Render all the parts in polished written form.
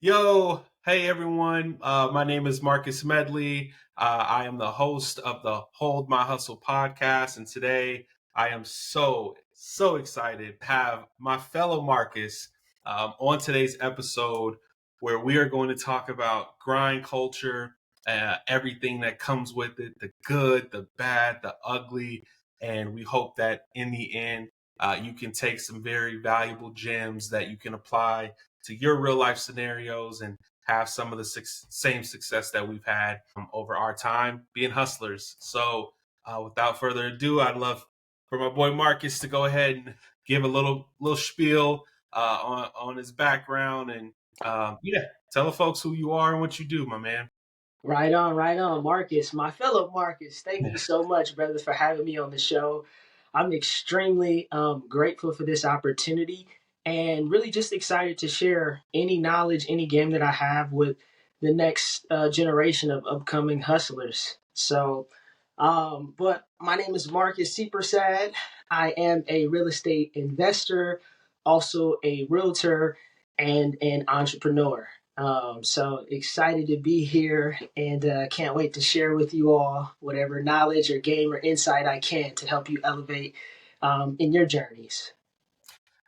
Yo, hey everyone. My name is Marcus Medley. I am the host of the Hold My Hustle podcast. And today I am so excited to have my fellow Marcus on today's episode where we are going to talk about grind culture, everything that comes with it, the good, the bad, the ugly. And we hope that in the end, you can take some very valuable gems that you can apply to your real life scenarios and have some of the same success that we've had over our time being hustlers. So, without further ado, I'd love for my boy Marcus to go ahead and give a little spiel on his background and yeah, tell the folks who you are and what you do, my man. Right on, Marcus. My fellow Marcus, thank you so much, brother, for having me on the show. I'm extremely grateful for this opportunity and really just excited to share any knowledge, any game that I have with the next generation of upcoming hustlers. But my name is Marcus C. Prasad. I am a real estate investor, also a realtor, and an entrepreneur. So excited to be here and can't wait to share with you all whatever knowledge or game or insight I can to help you elevate in your journeys.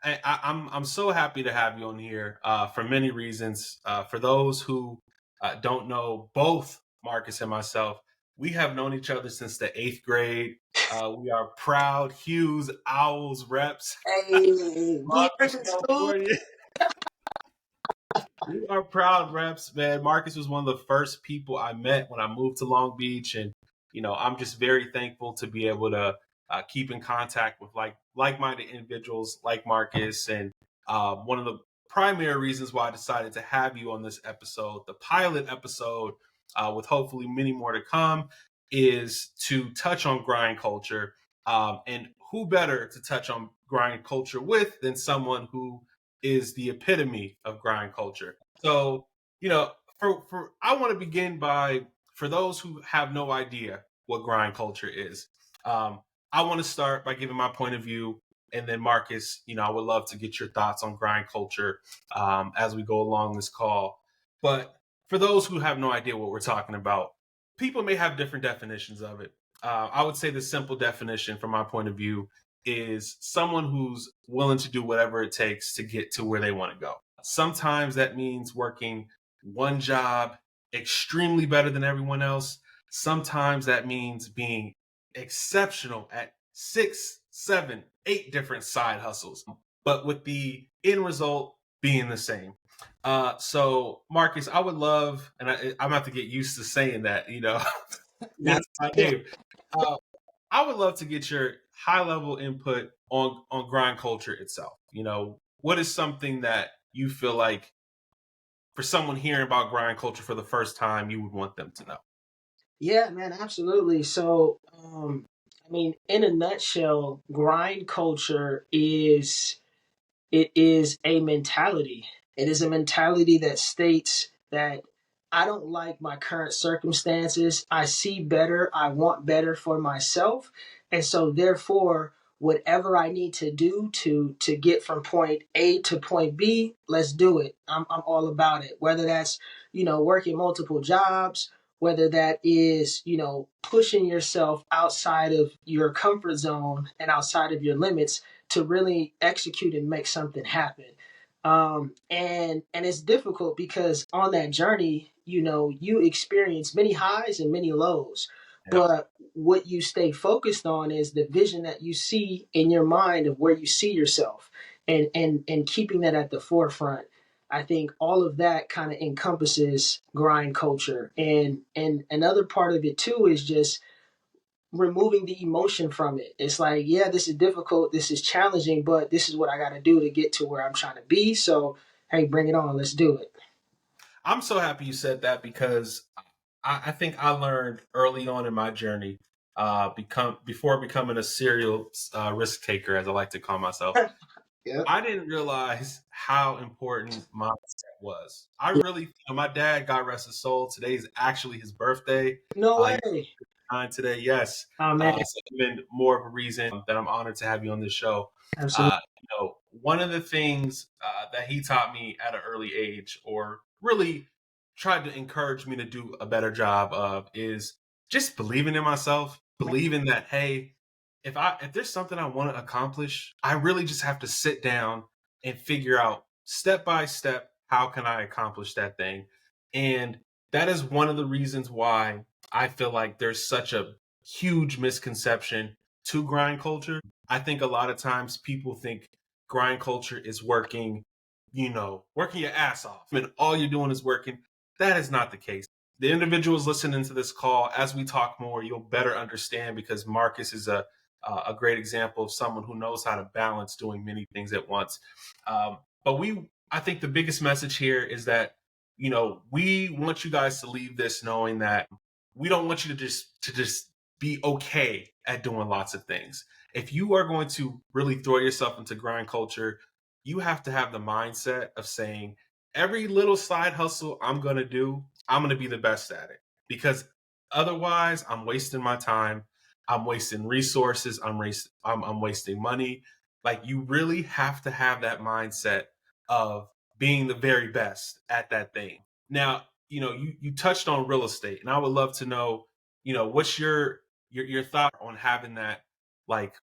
I'm so happy to have you on here for many reasons. For those who don't know, both Marcus and myself, we have known each other since the eighth grade. We are proud Hughes Owls reps, Hey, Long years Beach, in school. California. We are proud reps, man. Marcus was one of the first people I met when I moved to Long Beach, and I'm just very thankful to be able to keep in contact with like-minded individuals like Marcus. And one of the primary reasons why I decided to have you on this episode, the pilot episode, with hopefully many more to come, is to touch on grind culture. And who better to touch on grind culture with than someone who is the epitome of grind culture. So, you know, for I want to begin by, for those who have no idea what grind culture is, um, I want to start by giving my point of view, and then Marcus, I would love to get your thoughts on grind culture as we go along this call. But for those who have no idea what we're talking about, people may have different definitions of it. I would say the simple definition, from my point of view, is someone who's willing to do whatever it takes to get to where they want to go. Sometimes that means working one job extremely better than everyone else. Sometimes that means being exceptional at 6, 7, 8 different side hustles, but with the end result being the same. So, Marcus, I would love, and I'm gonna have to get used to saying that, Not that's my name. Uh, I would love to get your high level input on grind culture itself. What is something that you feel like for someone hearing about grind culture for the first time, you would want them to know? Yeah, man, absolutely. I mean, in a nutshell, grind culture is a mentality. It is a mentality that states that I don't like my current circumstances. I see better. I want better for myself. And so therefore, whatever I need to do to get from point A to point B, let's do it. I'm all about it. Whether that's, working multiple jobs, whether that is, pushing yourself outside of your comfort zone and outside of your limits to really execute and make something happen. And it's difficult because on that journey, you experience many highs and many lows. Yeah. But what you stay focused on is the vision that you see in your mind of where you see yourself, and keeping that at the forefront. I think all of that kind of encompasses grind culture. And another part of it too is just removing the emotion from it. It's like, yeah, this is difficult, this is challenging, but this is what I got to do to get to where I'm trying to be. So, hey, bring it on. Let's do it. I'm so happy you said that because I think I learned early on in my journey, before becoming a serial risk taker, as I like to call myself. Yep. I didn't realize how important mindset was. I really, my dad, God rest his soul, today is actually his birthday. No He's way. today, yes. Oh man, So even more of a reason that I'm honored to have you on this show. absolutely. one of the things that he taught me at an early age, or really tried to encourage me to do a better job of, is just believing in myself, believing that, hey, if there's something I want to accomplish, I really just have to sit down and figure out step by step how can I accomplish that thing. And that is one of the reasons why I feel like there's such a huge misconception to grind culture. I think a lot of times people think grind culture is working, working your ass off and all you're doing is working. That is not the case. The individuals listening to this call, as we talk more, you'll better understand, because Marcus is a great example of someone who knows how to balance doing many things at once. But I think the biggest message here is that, we want you guys to leave this knowing that we don't want you to just be okay at doing lots of things. If you are going to really throw yourself into grind culture, you have to have the mindset of saying, every little side hustle I'm going to do, I'm going to be the best at it. Because otherwise, I'm wasting my time. I'm wasting resources. I'm wasting money. Like, you really have to have that mindset of being the very best at that thing. Now, you touched on real estate, and I would love to know, what's your thought on having that, like,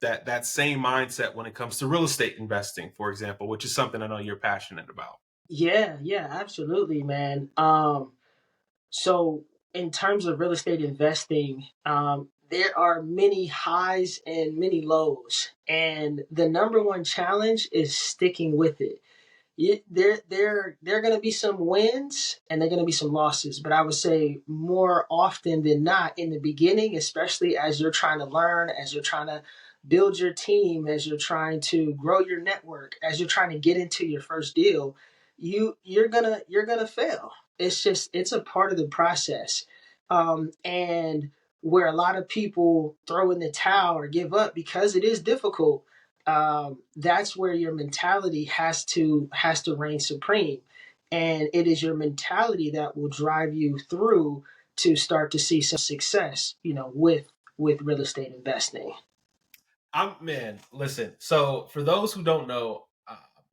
that same mindset when it comes to real estate investing, for example, which is something I know you're passionate about. Yeah, yeah, absolutely, man. So in terms of real estate investing, there are many highs and many lows, and the number one challenge is sticking with it. There are going to be some wins and there are going to be some losses, but I would say more often than not in the beginning, especially as you're trying to learn, as you're trying to build your team, as you're trying to grow your network, as you're trying to get into your first deal, you're gonna fail. It's a part of the process, and where a lot of people throw in the towel or give up because it is difficult, that's where your mentality has to reign supreme, and it is your mentality that will drive you through to start to see some success, with real estate investing. Man, listen. So for those who don't know,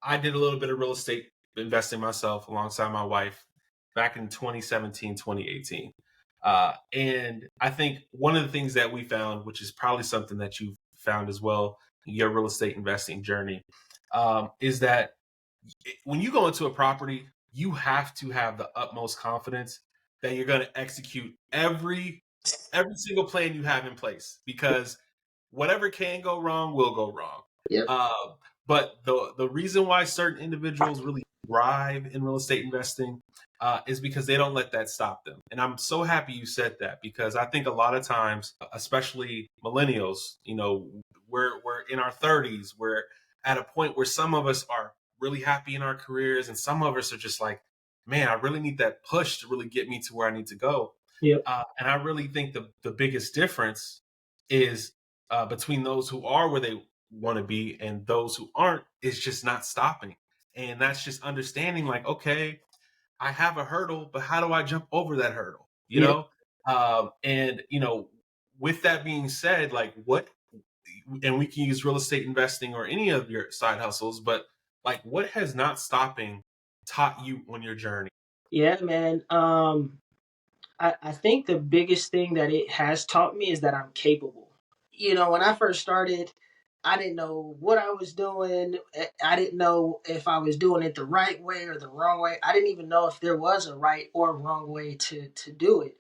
I did a little bit of real estate investing myself alongside my wife back in 2017, 2018. And I think one of the things that we found, which is probably something that you've found as well in your real estate investing journey, is that when you go into a property, you have to have the utmost confidence that you're going to execute every single plan you have in place, because whatever can go wrong will go wrong. Yep. But the reason why certain individuals really thrive in real estate investing is because they don't let that stop them. And I'm so happy you said that, because I think a lot of times, especially millennials, we're in our 30s. We're at a point where some of us are really happy in our careers, and some of us are just like, man, I really need that push to really get me to where I need to go. Yep. And I really think the biggest difference is between those who are where they want to be and those who aren't, is just not stopping. And that's just understanding, like, okay, I have a hurdle, but how do I jump over that hurdle? Yep. And with that being said, like, and we can use real estate investing or any of your side hustles, but like, what has not stopping taught you on your journey? Yeah, man. I think the biggest thing that it has taught me is that I'm capable. When I first started, I didn't know what I was doing. I didn't know if I was doing it the right way or the wrong way. I didn't even know if there was a right or wrong way to do it.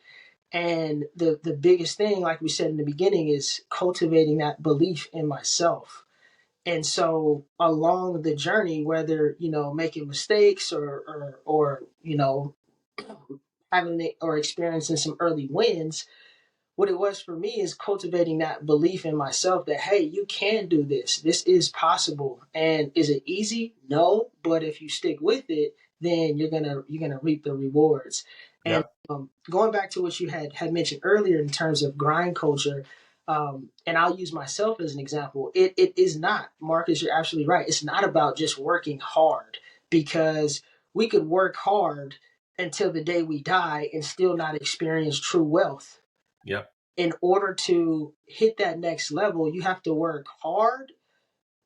And the biggest thing, like we said in the beginning, is cultivating that belief in myself. And so along the journey, whether, making mistakes or having or experiencing some early wins, what it was for me is cultivating that belief in myself that, hey, you can do this. This is possible. And is it easy? No, but if you stick with it, then you're gonna reap the rewards. And Yep. going back to what you had mentioned earlier in terms of grind culture, and I'll use myself as an example. It is not, Marcus, you're absolutely right. It's not about just working hard, because we could work hard until the day we die and still not experience true wealth. Yep. In order to hit that next level, you have to work hard,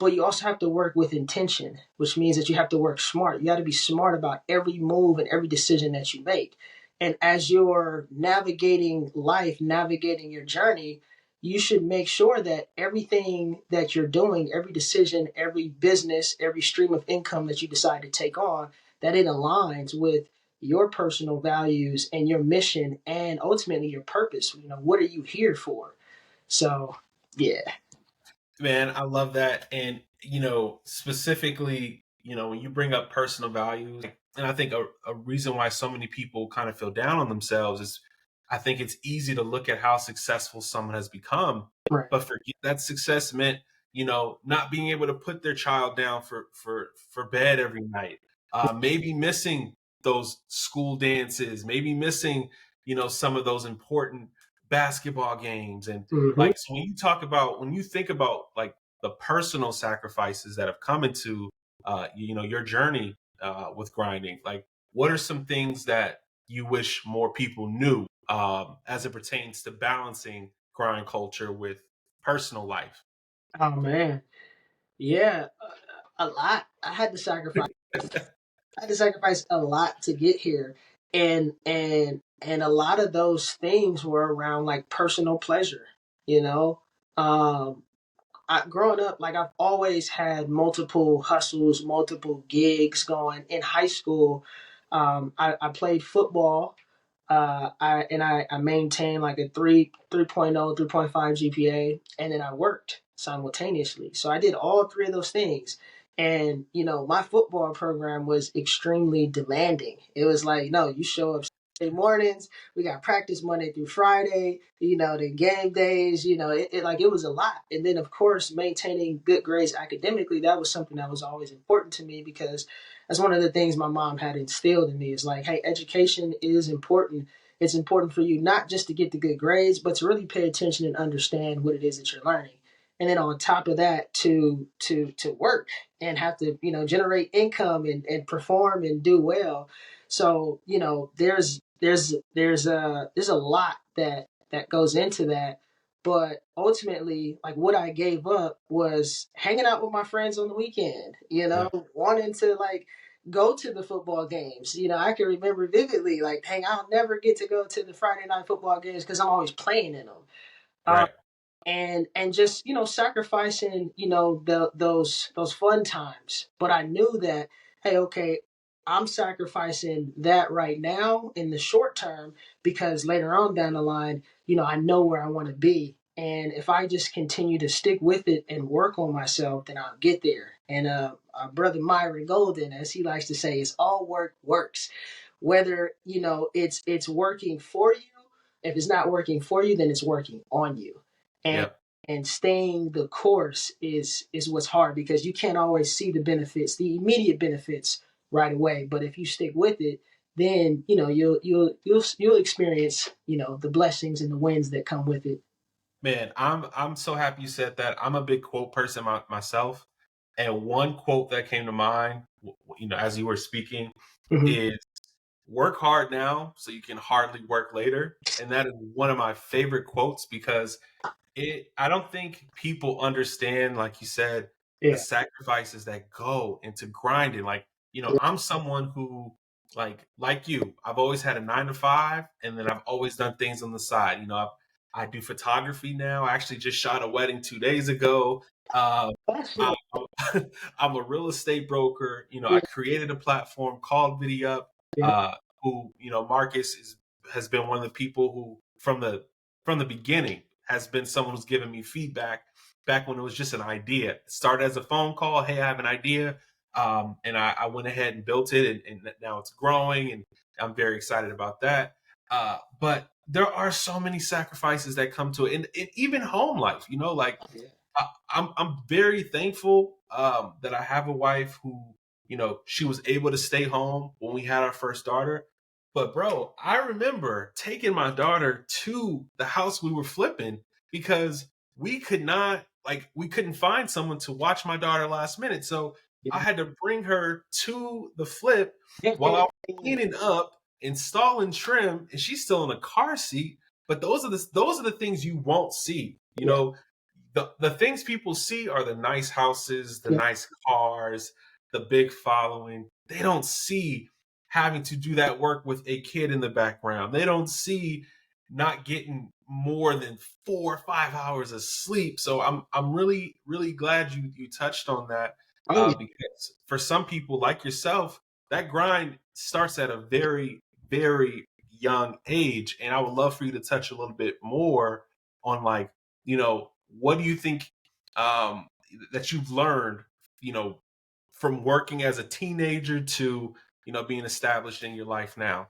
but you also have to work with intention, which means that you have to work smart. You got to be smart about every move and every decision that you make. And as you're navigating life, navigating your journey, you should make sure that everything that you're doing, every decision, every business, every stream of income that you decide to take on, that it aligns with your personal values and your mission and ultimately your purpose. What are you here for? So, yeah. Man, I love that. And, specifically, when you bring up personal values, and I think a reason why so many people kind of feel down on themselves is I think it's easy to look at how successful someone has become, Right. but forget that success meant, not being able to put their child down for bed every night, maybe missing those school dances, maybe missing, some of those important basketball games. And Mm-hmm. like, so when you think about like the personal sacrifices that have come into, your journey with grinding, like what are some things that you wish more people knew as it pertains to balancing grind culture with personal life? Oh, man. Yeah, a lot. I had to sacrifice. I had to sacrifice a lot to get here, and a lot of those things were around like personal pleasure. You know, um, growing up, like I've always had multiple hustles, multiple gigs going. In high school, I played football. I maintained like a 3.0, 3.5 GPA, and then I worked simultaneously. So I did all three of those things. And my football program was extremely demanding. It was like, no, you show up Saturday mornings. We got practice Monday through Friday. The game days. It was a lot. And then of course maintaining good grades academically. That was something that was always important to me because that's one of the things my mom had instilled in me. Is like, hey, education is important. It's important for you not just to get the good grades, but to really pay attention and understand what it is that you're learning. And then on top of that, to work and have to generate income and perform and do well. So there's a lot that goes into that. But ultimately, like what I gave up was hanging out with my friends on the weekend, Yeah, wanting to like go to the football games. I can remember vividly, like, hey, I'll never get to go to the Friday night football games because I'm always playing in them. Um, right. and just sacrificing those fun times. But I knew that, hey, okay, I'm sacrificing that right now in the short term because later on down the line, I know where I want to be. And if I just continue to stick with it and work on myself, then I'll get there. And our brother Myron Golden, as he likes to say, is all work works. Whether it's working for you. If it's not working for you, then it's working on you. And Yep. and staying the course is what's hard because you can't always see the benefits, the immediate benefits right away. But if you stick with it, then you'll experience the blessings and the wins that come with it. Man, I'm so happy you said that. I'm a big quote person myself, and one quote that came to mind, as you were speaking, Mhm. is "Work hard now, so you can hardly work later." And that is one of my favorite quotes because I don't think people understand, like you said, the Yeah. sacrifices that go into grinding. Like, I'm someone who, like you, I've always had a 9 to 5, and then I've always done things on the side. I do photography now. I actually just shot a wedding 2 days ago. That's I, it. I'm a real estate broker. I Yeah. created a platform called VidiUp, Yeah. who, Marcus has been one of the people who from the beginning has been someone who's given me feedback back when it was just an idea. It started as a phone call. Hey, I have an idea. And I went ahead and built it, and now it's growing, and I'm very excited about that. But there are so many sacrifices that come to it, and even home life. Like Yeah. I'm very thankful that I have a wife who, she was able to stay home when we had our first daughter. But bro, I remember taking my daughter to the house we were flipping because we couldn't find someone to watch my daughter last minute. So I Yeah. had to bring her to the flip while I Yeah. was cleaning up, installing trim, and she's still in a car seat. But those are the things you won't see. Yeah. the things people see are the nice houses, the Yeah. nice cars, the big following. They don't see having to do that work with a kid in the background. They don't see not getting more than 4 or 5 hours of sleep. So I'm really glad you touched on that, Oh, yeah. because for some people like yourself, that grind starts at a very young age, and I would love for you to touch a little bit more on, like, what do you think, um, that you've learned, you know, from working as a teenager to, being established in your life now?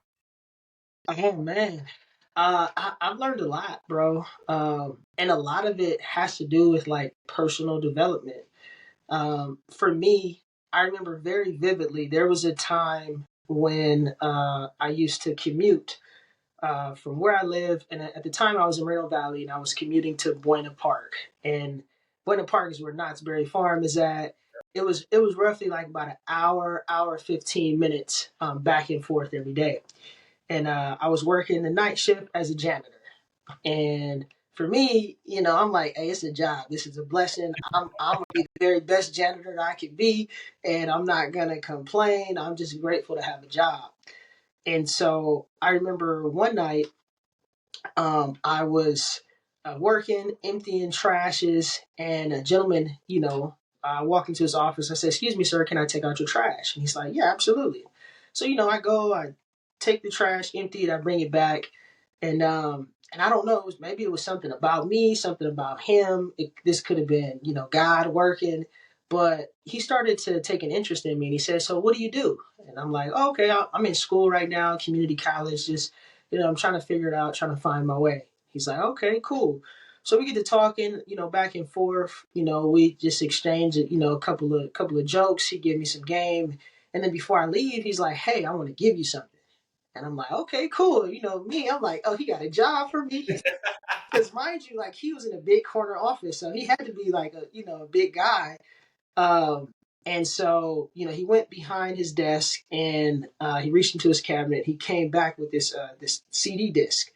Oh man. I've learned a lot, bro. And a lot of it has to do with like personal development. For me, I remember very vividly there was a time when I used to commute from where I live, and at the time I was in Moreno Valley, and I was commuting to Buena Park, and Buena Park is where Knott's Berry Farm is at. It was roughly like about an hour 15 minutes back and forth every day, and I was working the night shift as a janitor. And for me, I'm like, hey, it's a job. This is a blessing. I'm gonna be the very best janitor that I can be, and I'm not gonna complain. I'm just grateful to have a job. And so I remember one night, I was working, emptying trashes, and a gentleman, walked into his office. I said, "Excuse me, sir, can I take out your trash?" And he's like, "Yeah, absolutely." So I go, I take the trash, empty it, I bring it back, and I don't know, maybe it was something about me, something about him. This could have been, God working. But he started to take an interest in me, and he said, "So what do you do?" And I'm like, oh, "Okay, I'm in school right now, community college, just I'm trying to figure it out, trying to find my way." He's like, "Okay, cool." So we get to talking, back and forth. We just exchange, a couple of jokes. He gave me some game, and then before I leave, he's like, "Hey, I want to give you something." And I'm like, "Okay, cool." Me, I'm like, "Oh, he got a job for me." Because mind you, like he was in a big corner office, so he had to be like a big guy. Um, and so, he went behind his desk and he reached into his cabinet. He came back with this CD disc,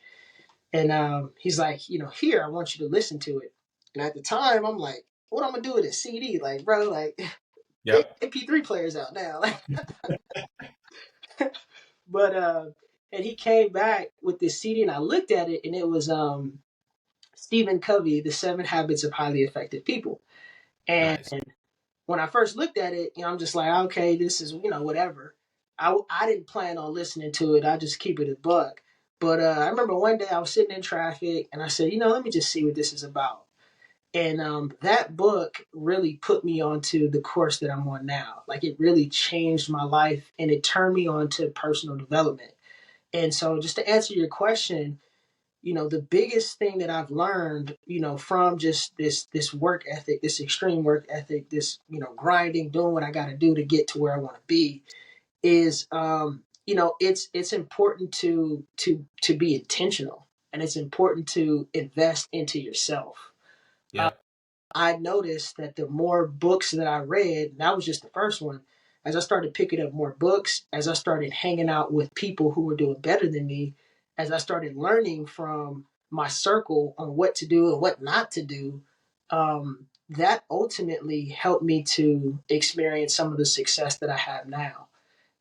and he's like, "Here, I want you to listen to it." And at the time, I'm like, "What I'm gonna do with a CD? Like, bro, like they Yep. MP3 players out now." But and he came back with this CD, and I looked at it, and it was Stephen Covey, The 7 Habits of Highly Effective People. And Nice. when I first looked at it, I'm just like, okay, this is, whatever. I didn't plan on listening to it. I just keep it a buck. But I remember one day I was sitting in traffic and I said, let me just see what this is about. And that book really put me onto the course that I'm on now. Like it really changed my life and it turned me on to personal development. And so, just to answer your question, the biggest thing that I've learned, from just this work ethic, this extreme work ethic, this, grinding, doing what I got to do to get to where I want to be is, it's important to be intentional, and it's important to invest into yourself. Uh, Yep. I noticed that the more books that I read, and that was just the first one, as I started picking up more books, as I started hanging out with people who were doing better than me, as I started learning from my circle on what to do and what not to do, that ultimately helped me to experience some of the success that I have now.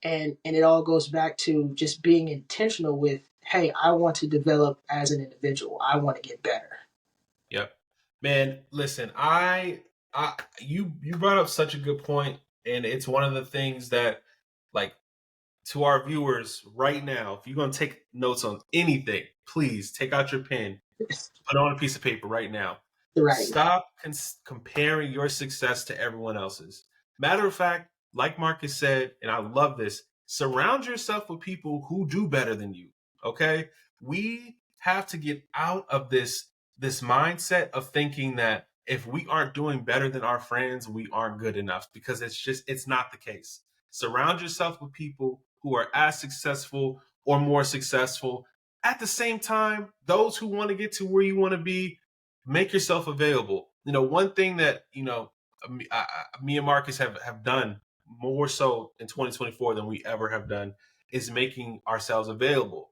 And it all goes back to just being intentional with, hey, I want to develop as an individual. I want to get better. Yep. Man, listen, I you brought up such a good point, and it's one of the things that, like, to our viewers right now, if you're going to take notes on anything, please take out your pen, put it on a piece of paper right now. Right. Stop comparing your success to everyone else's. Matter of fact, like Marcus said, and I love this, surround yourself with people who do better than you. Okay? We have to get out of this mindset of thinking that if we aren't doing better than our friends, we aren't good enough, because it's not the case. Surround yourself with people who are as successful or more successful. At the same time, those who want to get to where you want to be, make yourself available. One thing that, me and Marcus have done more so in 2024 than we ever have done is making ourselves available,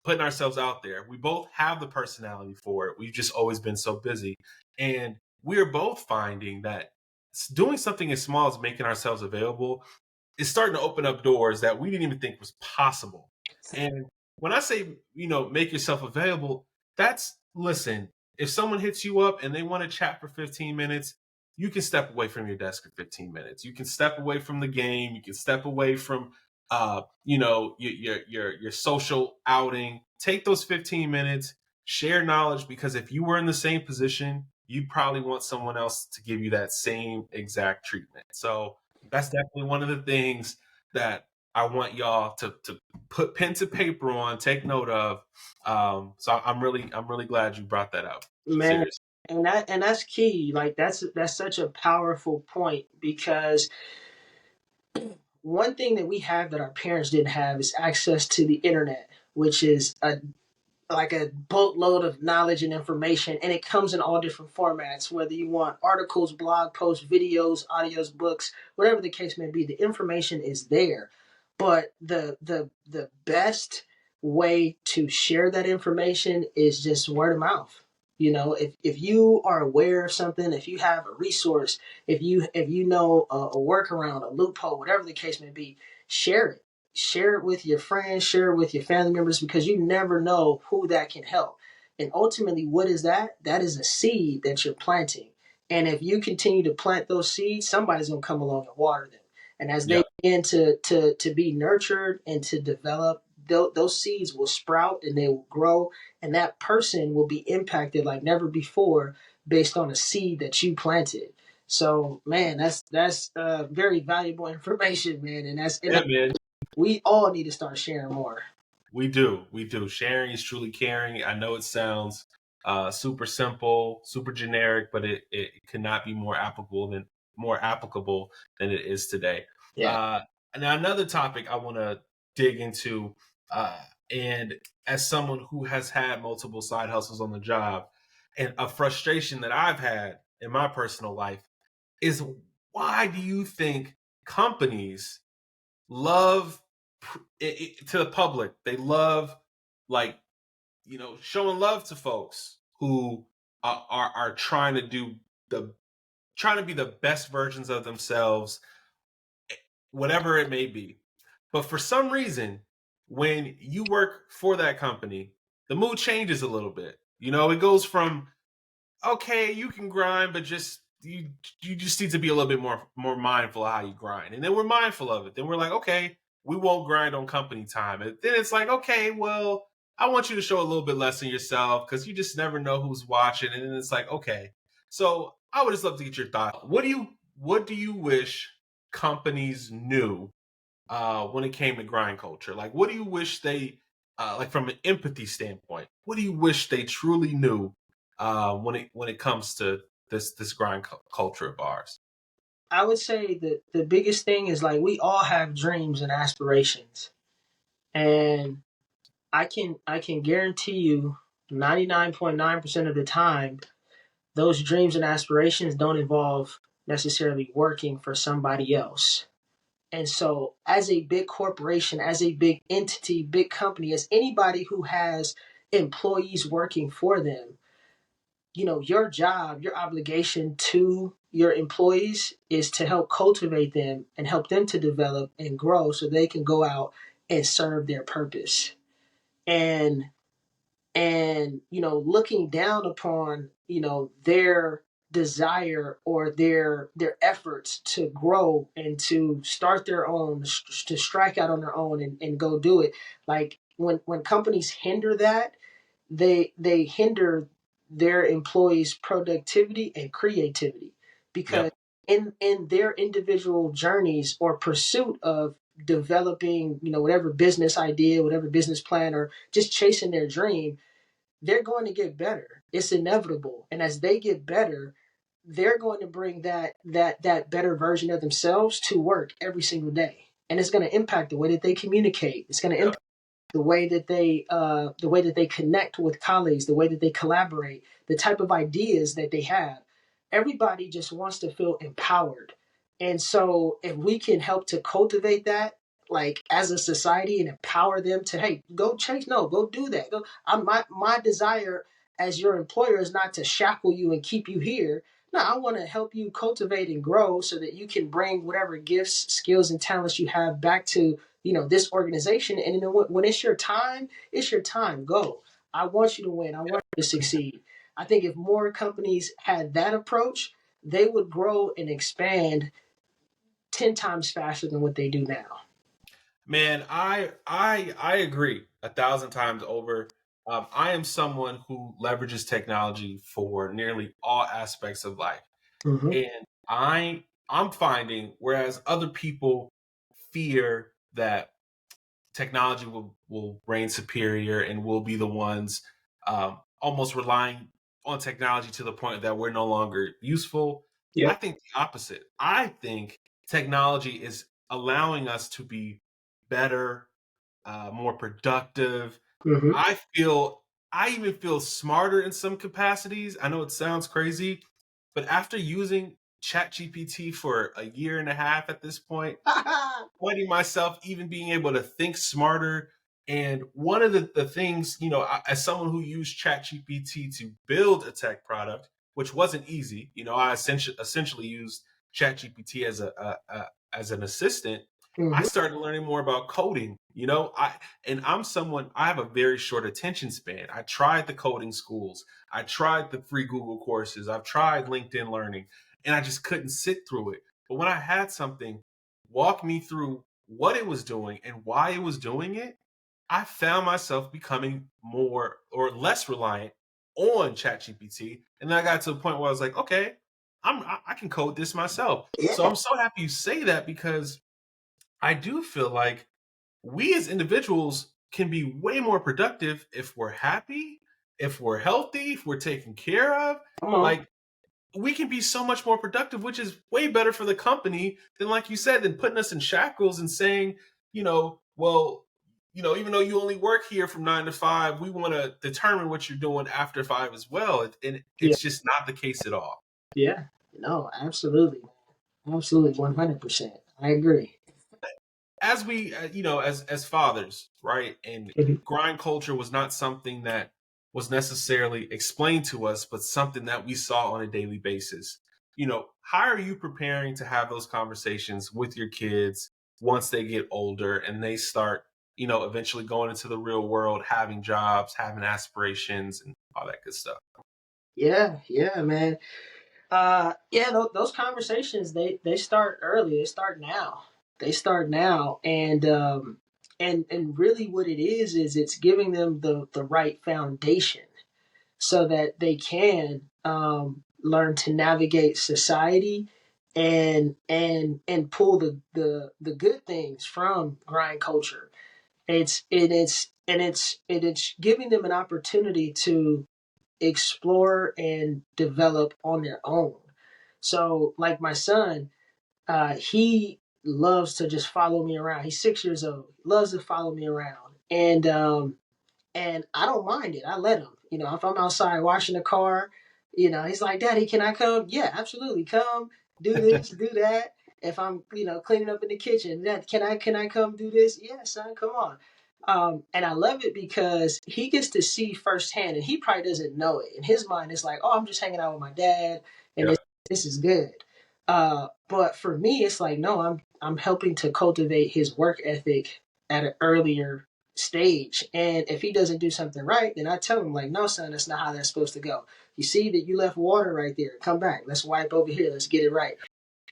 putting ourselves out there. We both have the personality for it. We've just always been so busy. And we're both finding that doing something as small as making ourselves available is starting to open up doors that we didn't even think was possible. And when I say, make yourself available, that's listen, if someone hits you up and they want to chat for 15 minutes, you can step away from your desk for 15 minutes. You can step away from the game. You can step away from your social outing. Take those 15 minutes, share knowledge, because if you were in the same position, you'd probably want someone else to give you that same exact treatment. So that's definitely one of the things that I want y'all to put pen to paper on, take note of. So I'm really glad you brought that up. Man, Seriously. and that's key. Like that's such a powerful point, because one thing that we have that our parents didn't have is access to the internet, which is a boatload of knowledge and information, and it comes in all different formats, whether you want articles, blog posts, videos, audios, books, whatever the case may be. The information is there, but the best way to share that information is just word of mouth. If you are aware of something, if you have a resource, if you know a workaround, a loophole, whatever the case may be, share it. Share it with your friends, share it with your family members, because you never know who that can help. And ultimately, what is that? That is a seed that you're planting. And if you continue to plant those seeds, somebody's going to come along and water them. And as Yeah. they begin to be nurtured and to develop, those seeds will sprout and they will grow. And that person will be impacted like never before based on a seed that you planted. So, man, that's very valuable information, man. And Yeah, man. we all need to start sharing more. We do. We do. Sharing is truly caring. I know it sounds super simple, super generic, but it cannot be more applicable than it is today. Yeah. Uh, Now another topic I want to dig into, uh, and as someone who has had multiple side hustles on the job, and a frustration that I've had in my personal life is, why do you think companies love to the public? They love, like, showing love to folks who are trying to do the trying to be the best versions of themselves, whatever it may be. But for some reason, when you work for that company, the mood changes a little bit. It goes from, okay, you can grind, but you just need to be a little bit more mindful of how you grind. And then we're mindful of it. Then we're like, okay, we won't grind on company time. And then it's like, okay, well, I want you to show a little bit less in yourself, because you just never know who's watching. And then it's like, okay. So I would just love to get your thoughts. What do you wish companies knew when it came to grind culture? Like, what do you wish they, like, from an empathy standpoint, what do you wish they truly knew when it comes to this grind culture of ours? I would say that the biggest thing is, like, we all have dreams and aspirations. And I can guarantee you 99.9% of the time those dreams and aspirations don't involve necessarily working for somebody else. And so, as a big corporation, as a big entity, big company, as anybody who has employees working for them, your job, your obligation to your employees is to help cultivate them and help them to develop and grow so they can go out and serve their purpose. And looking down upon their desire or their efforts to grow and to start their own, to strike out on their own and go do it. Like, when companies hinder that, they hinder their employees' productivity and creativity, because Yep. in their individual journeys or pursuit of developing whatever business idea, whatever business plan, or just chasing their dream, they're going to get better. It's inevitable. And as they get better, they're going to bring that better version of themselves to work every single day. And it's going to impact the way that they communicate. It's going to Yep. impact the way that they connect with colleagues, the way that they collaborate, the type of ideas that they have. Everybody just wants to feel empowered. And so if we can help to cultivate that, like, as a society, and empower them to, hey, go chase, no, go do that. My desire as your employer is not to shackle you and keep you here. No, I want to help you cultivate and grow so that you can bring whatever gifts, skills, and talents you have back to this organization. And then when it's your time, it's your time. Go. I want you to win. I want you to succeed. I think if more companies had that approach, they would grow and expand 10 times faster than what they do now. Man, I agree 1,000 times over. I am someone who leverages technology for nearly all aspects of life, Mm-hmm. and I'm finding whereas other people fear that technology will reign superior and we'll be the ones almost relying on technology to the point that we're no longer useful. I Yep. think the opposite. I think technology is allowing us to be better, more productive. Mm-hmm. I even feel smarter in some capacities. I know it sounds crazy, but after using ChatGPT for a year and a half at this point, finding myself even being able to think smarter. And one of the things, as someone who used ChatGPT to build a tech product, which wasn't easy, I essentially used ChatGPT as an assistant. I Mm-hmm. started learning more about coding. I have a very short attention span. I tried the coding schools, I tried the free Google courses, I've tried LinkedIn Learning, and I just couldn't sit through it. But when I had something walk me through what it was doing and why it was doing it, I found myself becoming more or less reliant on ChatGPT. And then I got to a point where I was like, okay, I can code this myself. So Yeah. I'm so happy you say that because I do feel like we as individuals can be way more productive if we're happy, if we're healthy, if we're taken care of. Come on. Like we can be so much more productive, which is way better for the company than, like you said, than putting us in shackles and saying, well, even though you only work here from 9 to 5, we want to determine what you're doing after 5 as well. And Yeah. it's just not the case at all. Yeah. No, absolutely. Absolutely. 100%. I agree. As we, as fathers, right? And Mhm. grind culture was not something that was necessarily explained to us, but something that we saw on a daily basis. How are you preparing to have those conversations with your kids once they get older and they start, eventually going into the real world, having jobs, having aspirations, and all that good stuff? Yeah. Yeah, man. Yeah, those conversations they start early. They start now. They start now, and really what it is it's giving them the right foundation so that they can learn to navigate society and pull the good things from grind culture. It's giving them an opportunity to explore and develop on their own. So, like my son, he loves to just follow me around. He's 6 years old. Loves to follow me around, and I don't mind it. I let him. If I'm outside washing the car, he's like, "Daddy, can I come?" Yeah, absolutely. Come do this, do that. If I'm, cleaning up in the kitchen, that can I come do this? Yeah, son, come on. And I love it because he gets to see firsthand, and he probably doesn't know it. In his mind, it's like, "Oh, I'm just hanging out with my dad, and Yeah. this is good." But for me, it's like, no, I'm helping to cultivate his work ethic at an earlier stage. And if he doesn't do something right, then I tell him, like, no, son, that's not how that's supposed to go. You see that you left water right there. Come back. Let's wipe over here. Let's get it right.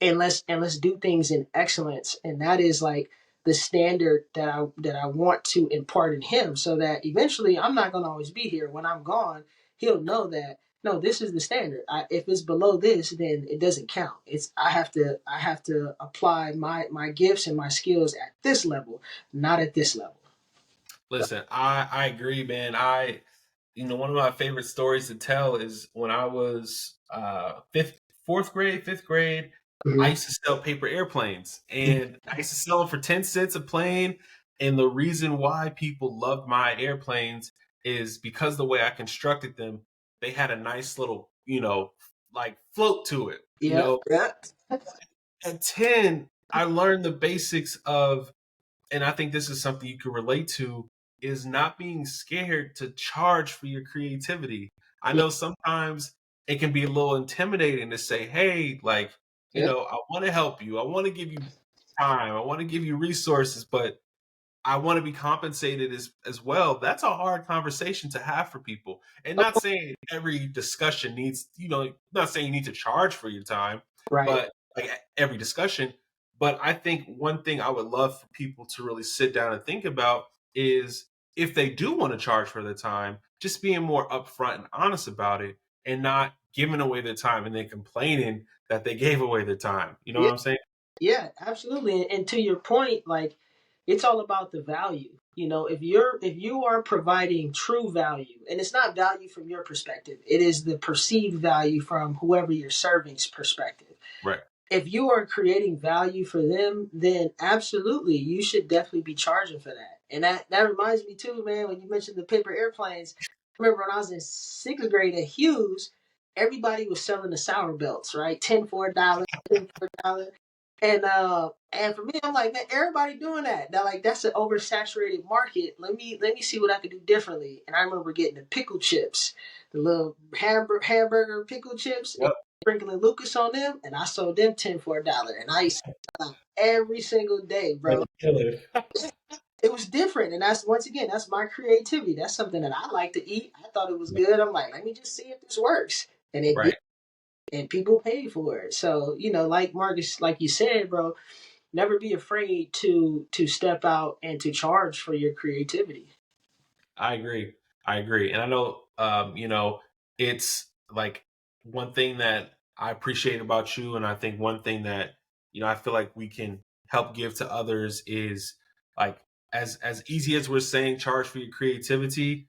And let's do things in excellence. And that is like the standard that I want to impart in him, so that eventually I'm not gonna always be here. When I'm gone, he'll know that no, this is the standard. If it's below this, then it doesn't count. It's I have to apply my gifts and my skills at this level, not at this level. Listen, I agree, man. One of my favorite stories to tell is when I was fourth grade, fifth grade. I Mhm. used to sell paper airplanes, and I used to sell them for 10 cents a plane. And the reason why people loved my airplanes is because the way I constructed them, they had a nice little, like float to it. Yeah, yeah, At 10, I learned the basics of, and I think this is something you can relate to, is not being scared to charge for your creativity. I yeah, know sometimes it can be a little intimidating to say, hey, like, Yeah. I want to help you. I want to give you time. I want to give you resources, but I want to be compensated as well. That's a hard conversation to have for people. And not saying every discussion needs, not saying you need to charge for your time, Right. but like every discussion. But I think one thing I would love for people to really sit down and think about is if they do want to charge for their time, just being more upfront and honest about it and not giving away their time and then complaining that they gave away their time. You know Yeah. what I'm saying? Yeah, absolutely. And to your point, like it's all about the value. If you are providing true value, and it's not value from your perspective, it is the perceived value from whoever you're serving's perspective. Right. If you are creating value for them, then absolutely you should definitely be charging for that. And that reminds me too, man, when you mentioned the paper airplanes. I remember when I was in sixth grade at Hughes, everybody was selling the sour belts, right? 10 for $1, 10 for $1. And for me, I'm like, man, everybody doing that. Now, like that's an oversaturated market. Let me see what I can do differently. And I remember getting the pickle chips, the little hamburger pickle chips, and Yep. sprinkling Lucas on them, and I sold them 10 for $1. And I used to sell out every single day, bro. Killer. It was different, and that's once again, that's my creativity. That's something that I like to eat. I thought it was good. I'm like, let me just see if this works, and it did. Right. And people paid for it. So like Marcus, like you said, bro, never be afraid to step out and to charge for your creativity. I agree. I agree. And I know, it's like one thing that I appreciate about you. And I think one thing that, I feel like we can help give to others is like, as easy as we're saying, charge for your creativity.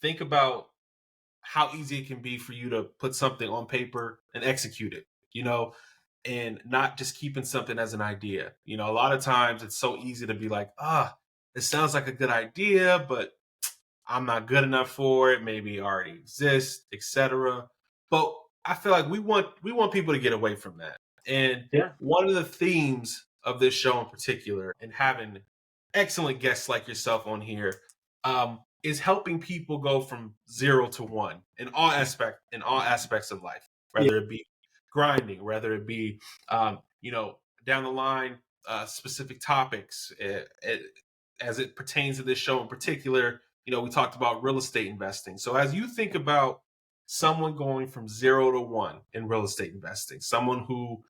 Think about how easy it can be for you to put something on paper and execute it, and not just keeping something as an idea. A lot of times it's so easy to be like, it sounds like a good idea, but I'm not good enough for it. Maybe it already exists, etc. But I feel like we want people to get away from that. And Yeah. one of the themes of this show in particular, and having excellent guests like yourself on here, is helping people go from 0 to 1 in all aspects of life, Yeah. whether it be grinding, whether it be down the line, specific topics, as it pertains to this show in particular. We talked about real estate investing. So as you think about someone going from 0 to 1 in real estate investing, someone who,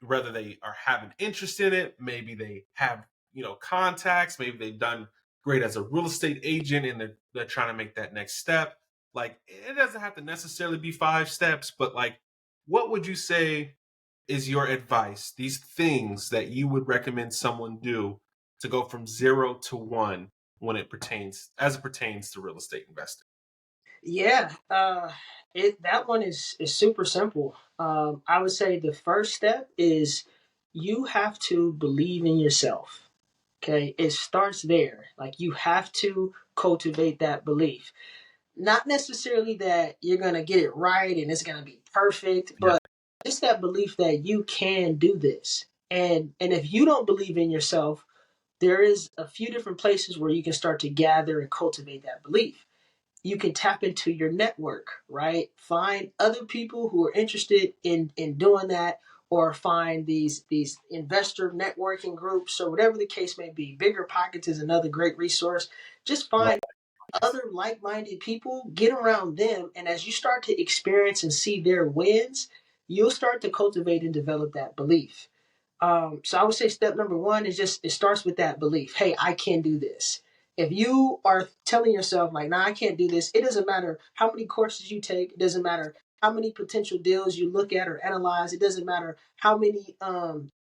whether they are having interest in it, maybe they have, contacts, maybe they've done great as a real estate agent and they're trying to make that next step. Like, it doesn't have to necessarily be 5 steps, but like, what would you say is your advice, these things that you would recommend someone do to go from 0 to 1 when it pertains to real estate investing? Yeah. That one is super simple. I would say the first step is you have to believe in yourself. Okay, it starts there. Like you have to cultivate that belief. Not necessarily that you're gonna get it right and it's gonna be perfect, Yeah. but just that belief that you can do this. And if you don't believe in yourself, there is a few different places where you can start to gather and cultivate that belief. You can tap into your network, right? Find other people who are interested in doing that, or find these investor networking groups or whatever the case may be. Bigger Pockets is another great resource. Just Love find other like-minded people, get around them, and as you start to experience and see their wins, you'll start to cultivate and develop that belief. So I would say step number one is just it starts with that belief. Hey, I can do this. If you are telling yourself like, nah, I can't do this, it doesn't matter how many courses you take. It doesn't matter how many potential deals you look at or analyze. It doesn't matter how many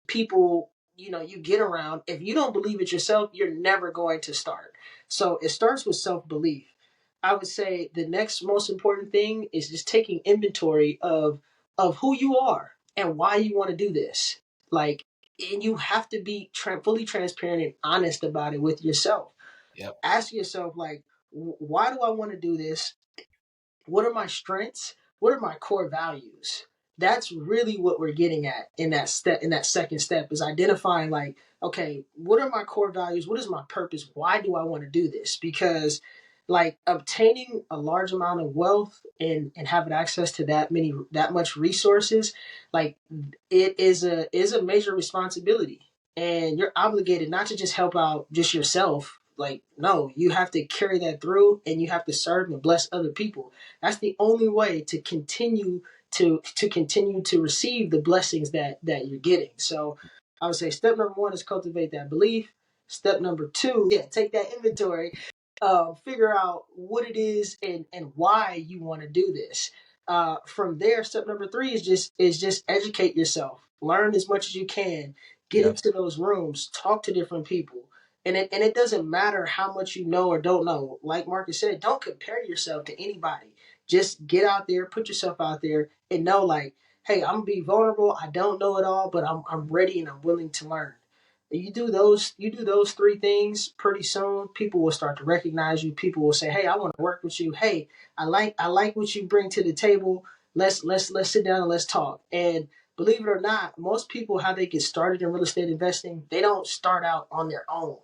people you get around. If you don't believe it yourself, you're never going to start. So it starts with self belief. I would say the next most important thing is just taking inventory of who you are and why you want to do this. Like, and you have to be fully transparent and honest about it with yourself. Yep. Ask yourself, like, why do I want to do this? What are my strengths? What are my core values? That's really what we're getting at in that step. In that second step is identifying, like, okay, what are my core values? What is my purpose? Why do I want to do this? Because like obtaining a large amount of wealth and having access to that much resources, like it is a major responsibility, and you're obligated not to just help out just yourself. Like, no, you have to carry that through, and you have to serve and bless other people. That's the only way to continue to receive the blessings that you're getting. So I would say step number one is cultivate that belief. Step number two, yeah, take that inventory, figure out what it is and why you want to do this. From there, step number three is just educate yourself, learn as much as you can, get Yeah. into those rooms, talk to different people. And it doesn't matter how much you know or don't know. Like Marcus said, don't compare yourself to anybody. Just get out there, put yourself out there, and know, like, hey, I'm gonna be vulnerable. I don't know it all, but I'm ready and I'm willing to learn. You do those three things, pretty soon people will start to recognize you. People will say, hey, I want to work with you. Hey, I like what you bring to the table. Let's sit down and let's talk. And believe it or not, most people, how they get started in real estate investing, they don't start out on their own.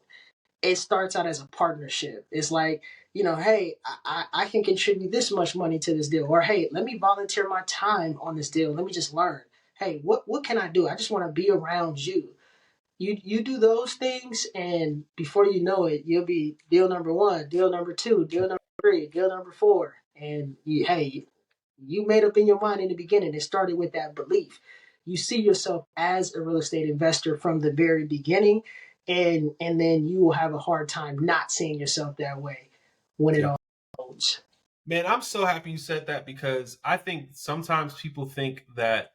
It starts out as a partnership. It's like, hey, I can contribute this much money to this deal. Or, hey, let me volunteer my time on this deal. Let me just learn. Hey, what can I do? I just want to be around you. You do those things, and before you know it, you'll be deal number one, deal number two, deal number three, deal number four. And you made up in your mind in the beginning. It started with that belief. You see yourself as a real estate investor from the very beginning, and then you will have a hard time not seeing yourself that way when it Yeah. all goes. Man, I'm so happy you said that because I think sometimes people think that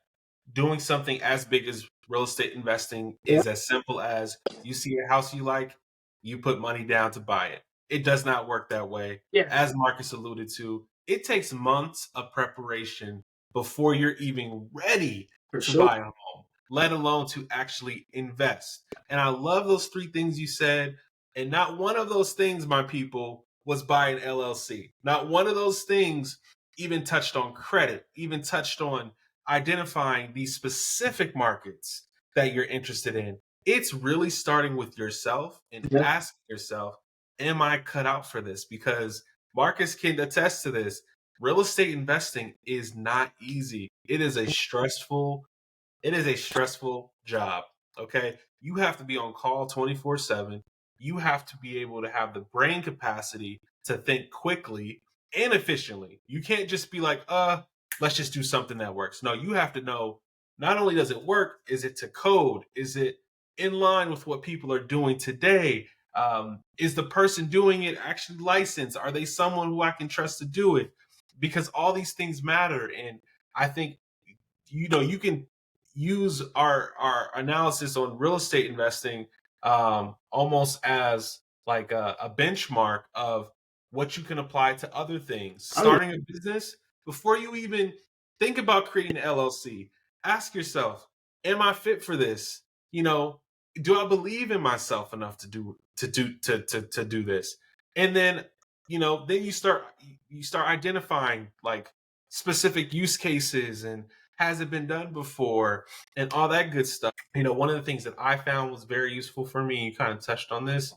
doing something as big as real estate investing Yeah, is as simple as you see a house you like, you put money down to buy it. It does not work that way. yeah, As Marcus alluded to, it takes months of preparation before you're even ready for to sure. buy a home, let alone to actually invest. And I love those three things you said. And not one of those things, my people, was buy an LLC. Not one of those things even touched on credit, even touched on identifying these specific markets that you're interested in. It's really starting with yourself and Yeah, asking yourself, am I cut out for this? Because Marcus can attest to this. Real estate investing is not easy. It is a stressful job. Okay. You have to be on call 24/7. You have to be able to have the brain capacity to think quickly and efficiently. You can't just be like, let's just do something that works. No, you have to know not only does it work, is it to code? Is it in line with what people are doing today? Is the person doing it actually licensed? Are they someone who I can trust to do it? Because all these things matter. And I think you can use our analysis on real estate investing almost as like a benchmark of what you can apply to other things. oh yeah, Starting a business, before you even think about creating an LLC, ask yourself, am I fit for this? You know, do I believe in myself enough to do this? And then, then you start identifying like specific use cases and has it been done before and all that good stuff. One of the things that I found was very useful for me, you kind of touched on this,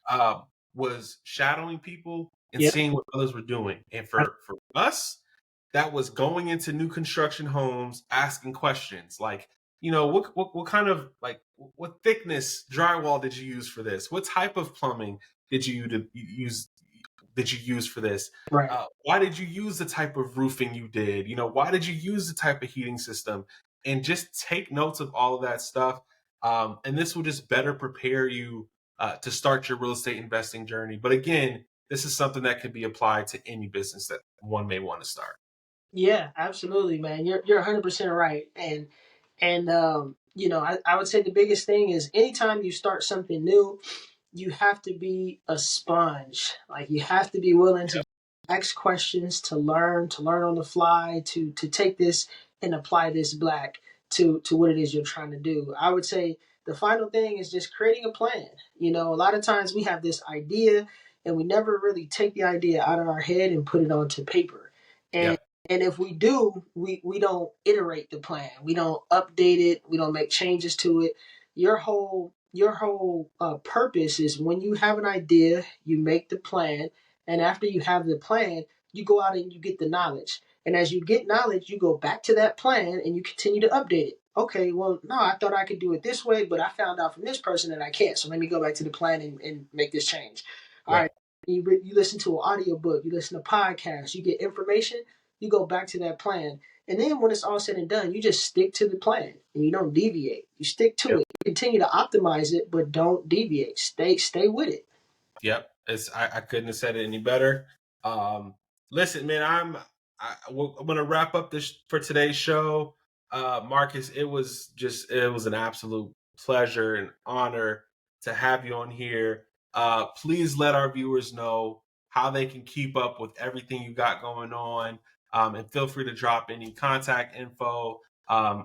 uh, was shadowing people and yeah, seeing what others were doing. And for us, that was going into new construction homes, asking questions like, what kind of like what thickness drywall did you use for this? What type of plumbing did you use for this? right. Why did you use the type of roofing you did? Why did you use the type of heating system? And just take notes of all of that stuff. And this will just better prepare you to start your real estate investing journey. But again, this is something that could be applied to any business that one may want to start. Yeah, absolutely, man. You're 100% right. And I would say the biggest thing is anytime you start something new, you have to be a sponge. Like, you have to be willing to ask questions, to learn on the fly, to take this and apply this black to what it is you're trying to do. I would say the final thing is just creating a plan. A lot of times we have this idea and we never really take the idea out of our head and put it onto paper. Yeah. And if we do, we don't iterate the plan. We don't update it. We don't make changes to it. Your whole purpose is when you have an idea, you make the plan, And after you have the plan, you go out and you get the knowledge. And as you get knowledge, you go back to that plan and you continue to update it. Okay, well, no, I thought I could do it this way, but I found out from this person that I can't. So let me go back to the plan and make this change. All Right. right. You listen to an audiobook, you listen to podcasts, you get information, you go back to that plan. And then when it's all said and done, you just stick to the plan and you don't deviate. You stick to Yep. it. You continue to optimize it, but don't deviate. Stay with it. Yep. I couldn't have said it any better. Listen, man, I'm gonna wrap up this for today's show. Marcus, it was an absolute pleasure and honor to have you on here. Please let our viewers know how they can keep up with everything you got going on. And feel free to drop any contact info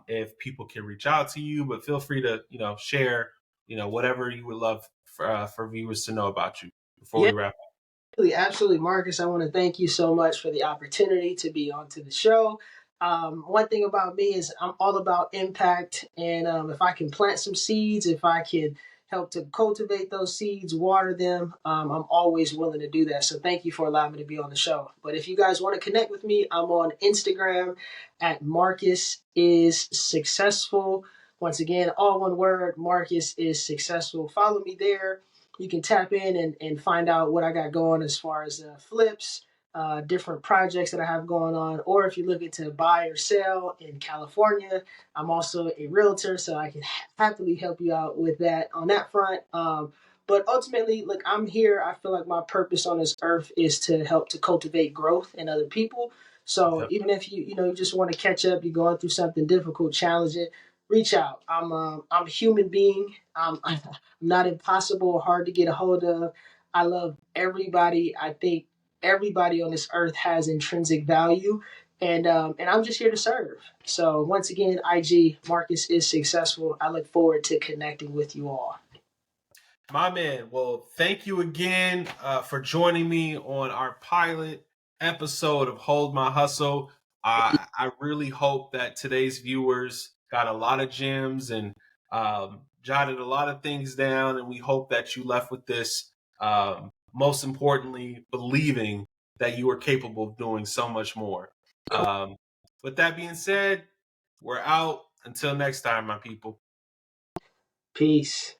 if people can reach out to you, but feel free to, share, whatever you would love for viewers to know about you before Yeah. we wrap up. Absolutely, Marcus. I want to thank you so much for the opportunity to be onto the show. One thing about me is I'm all about impact, and if I can plant some seeds, if I can help to cultivate those seeds, water them, I'm always willing to do that. So thank you for allowing me to be on the show. But if you guys want to connect with me, I'm on Instagram at Marcus is Successful. Once again, all one word, Marcus is Successful. Follow me there. You can tap in and find out what I got going as far as flips, different projects that I have going on, or if you're looking to buy or sell in California, I'm also a realtor, so I can happily help you out with that on that front. But ultimately, look, I'm here. I feel like my purpose on this earth is to help to cultivate growth in other people. So Yep. even if you just want to catch up, you're going through something difficult, challenging, reach out. I'm a human being. I'm not impossible or hard to get a hold of. I love everybody. I think everybody on this earth has intrinsic value, and I'm just here to serve. So once again, IG Marcus is Successful. I look forward to connecting with you all. My man, well, thank you again for joining me on our pilot episode of Hold My Hustle. I really hope that today's viewers got a lot of gems and jotted a lot of things down, and we hope that you left with this. Most importantly, believing that you are capable of doing so much more. Um, with that being said, we're out. Until next time, my people. Peace.